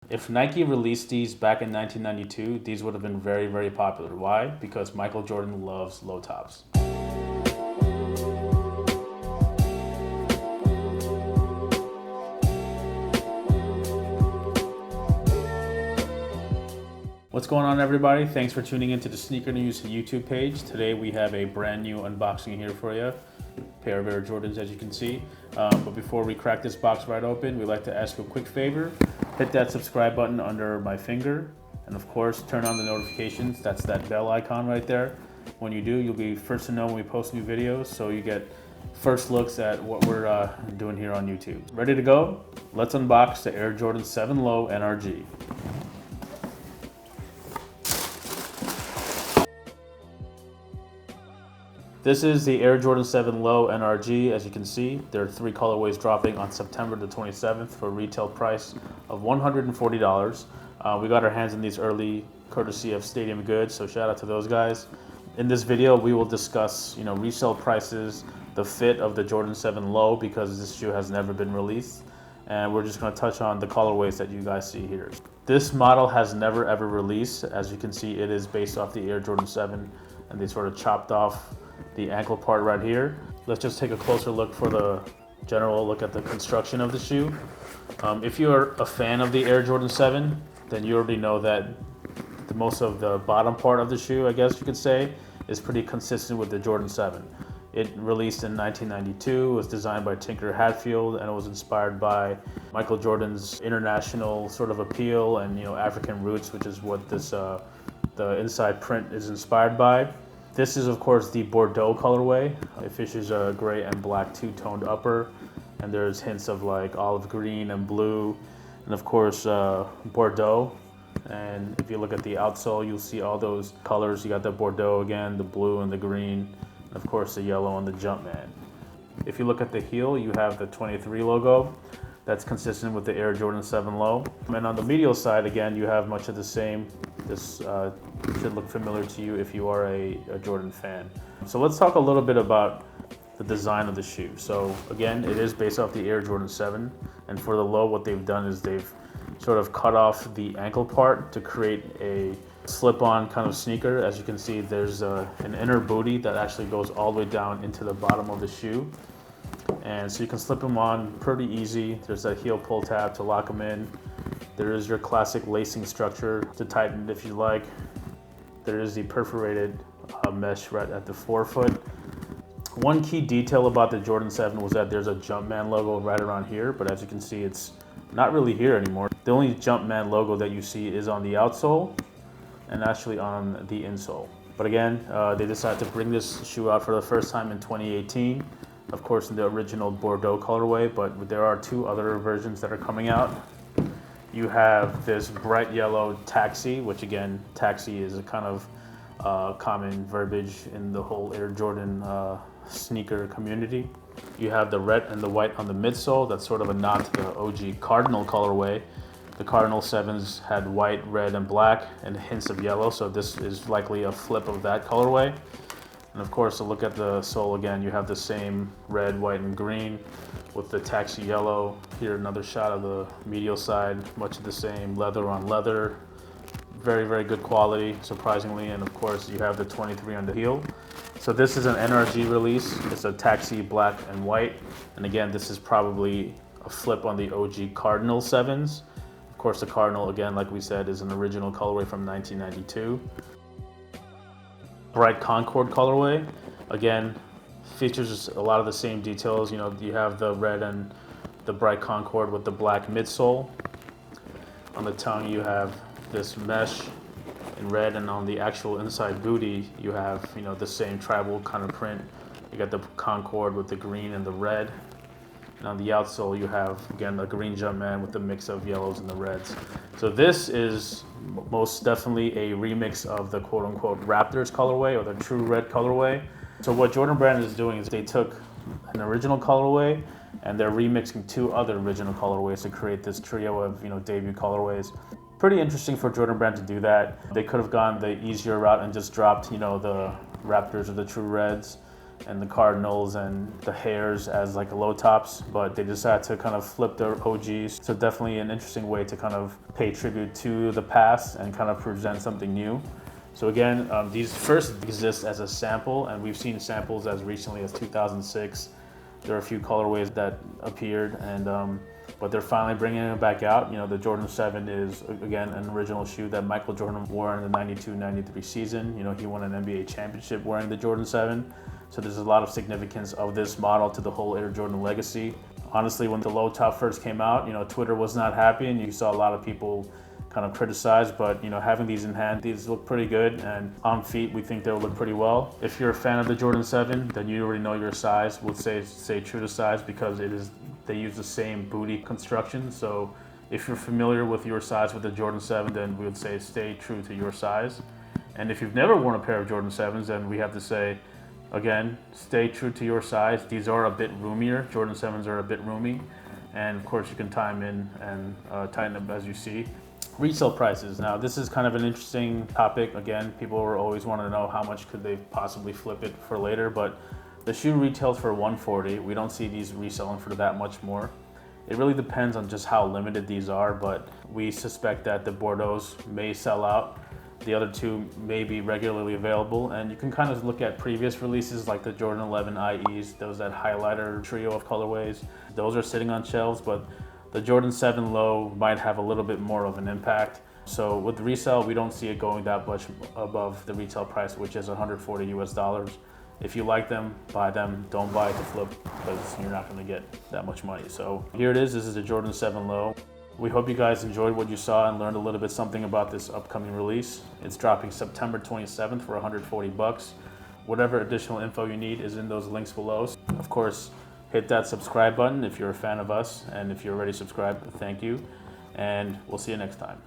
If Nike released these back in 1992, these would have been very, very popular. Why? Because Michael Jordan loves low tops. What's going on, everybody? Thanks for tuning into the Sneaker News YouTube page. Today we have a brand new unboxing here for you. Pair of Air Jordans, as you can see. But before we crack this box right open, we'd like to ask you a quick favor. Hit that subscribe button under my finger. And of course, turn on the notifications. That's that bell icon right there. When you do, you'll be first to know when we post new videos, so you get first looks at what we're doing here on YouTube. Ready to go? Let's unbox the Air Jordan 7 Low NRG. This is the Air Jordan 7 Low NRG. As you can see, there are 3 colorways dropping on September the 27th for a retail price of $140. We got our hands on these early courtesy of Stadium Goods, so shout out to those guys. In this video, we will discuss, resale prices, the fit of the Jordan 7 Low, because this shoe has never been released, and we're just going to touch on the colorways that you guys see here. This model has never ever released. As you can see, it is based off the Air Jordan 7, and they sort of chopped off the ankle part right here. Let's just take a closer look for the general look at the construction of the shoe. If you're a fan of the Air Jordan 7, then you already know that most of the bottom part of the shoe, I guess you could say, is pretty consistent with the Jordan 7. It released in 1992, was designed by Tinker Hatfield, and it was inspired by Michael Jordan's international sort of appeal and African roots, which is what this the inside print is inspired by. This is, of course, the Bordeaux colorway. It features a gray and black two-toned upper, and there's hints of like olive green and blue, and of course Bordeaux. And if you look at the outsole, you'll see all those colors. You got the Bordeaux again, the blue and the green, and of course the yellow on the Jumpman. If you look at the heel, you have the 23 logo. That's consistent with the Air Jordan 7 Low. And on the medial side, again, you have much of the same. This should look familiar to you if you are a Jordan fan. So let's talk a little bit about the design of the shoe. So again, it is based off the Air Jordan 7. And for the Low, what they've done is they've sort of cut off the ankle part to create a slip-on kind of sneaker. As you can see, there's an inner booty that actually goes all the way down into the bottom of the shoe. And so you can slip them on pretty easy. There's that heel pull tab to lock them in. There is your classic lacing structure to tighten it if you like. There is the perforated mesh right at the forefoot. One key detail about the Jordan 7 was that there's a Jumpman logo right around here, but as you can see, it's not really here anymore. The only Jumpman logo that you see is on the outsole and actually on the insole. But again, they decided to bring this shoe out for the first time in 2018. Of course, in the original Bordeaux colorway, but there are 2 other versions that are coming out. You have this bright yellow taxi, which again, taxi is a kind of common verbiage in the whole Air Jordan sneaker community. You have the red and the white on the midsole. That's sort of a nod to the OG Cardinal colorway. The Cardinal 7s had white, red, and black, and hints of yellow, so this is likely a flip of that colorway. And of course, to look at the sole again, you have the same red, white, and green with the taxi yellow. Here, another shot of the medial side, much of the same, leather on leather. Very, very good quality, surprisingly. And of course, you have the 23 on the heel. So this is an NRG release. It's a taxi black and white. And again, this is probably a flip on the OG Cardinal 7s. Of course, the Cardinal, again, like we said, is an original colorway from 1992. Bright Concorde colorway, again, features a lot of the same details. You have the red and the bright Concorde with the black midsole. On the tongue, you have this mesh in red, and on the actual inside booty, you have the same tribal kind of print. You got the Concorde with the green and the red. And on the outsole, you have, again, the green Jumpman with the mix of yellows and the reds. So this is most definitely a remix of the quote-unquote Raptors colorway, or the True Red colorway. So what Jordan Brand is doing is they took an original colorway and they're remixing 2 other original colorways to create this trio of debut colorways. Pretty interesting for Jordan Brand to do that. They could have gone the easier route and just dropped the Raptors or the True Reds, and the Cardinals and the Hares as like low tops, but they decided to kind of flip their OGs. So definitely an interesting way to kind of pay tribute to the past and kind of present something new. So again, these first exist as a sample, and we've seen samples as recently as 2006. There are a few colorways that appeared, and but they're finally bringing it back out. You know, the Jordan 7 is, again, an original shoe that Michael Jordan wore in the 92-93 season. You know, he won an NBA championship wearing the Jordan 7. So there's a lot of significance of this model to the whole Air Jordan legacy. Honestly, when the low top first came out, you know, Twitter was not happy, and you saw a lot of people kind of criticize, but you know, having these in hand, these look pretty good, and on feet we think they'll look pretty well. If you're a fan of the Jordan 7, then you already know your size. We'll say true to size, because they use the same booty construction. So if you're familiar with your size with the Jordan 7, then we would say stay true to your size. And if you've never worn a pair of Jordan 7s, then we have to say, again, stay true to your size. These are a bit roomier. Jordan 7s are a bit roomy, and of course you can tie them in and tighten them as you see. Resale prices. Now, this is kind of an interesting topic. Again, people are always wanting to know how much could they possibly flip it for later, but the shoe retails for $140. We don't see these reselling for that much more. It really depends on just how limited these are, but we suspect that the Bordeaux may sell out. The other two may be regularly available, and you can kind of look at previous releases like the Jordan 11 IEs, those that highlighter trio of colorways. Those are sitting on shelves, but the Jordan 7 Low might have a little bit more of an impact. So with the resale, we don't see it going that much above the retail price, which is $140 US. If you like them, buy them. Don't buy it to flip, because you're not going to get that much money. So here it is. This is the Jordan 7 Low. We hope you guys enjoyed what you saw and learned a little bit something about this upcoming release. It's dropping September 27th for $140. Whatever additional info you need is in those links below. Of course, hit that subscribe button if you're a fan of us, and if you're already subscribed, thank you, and we'll see you next time.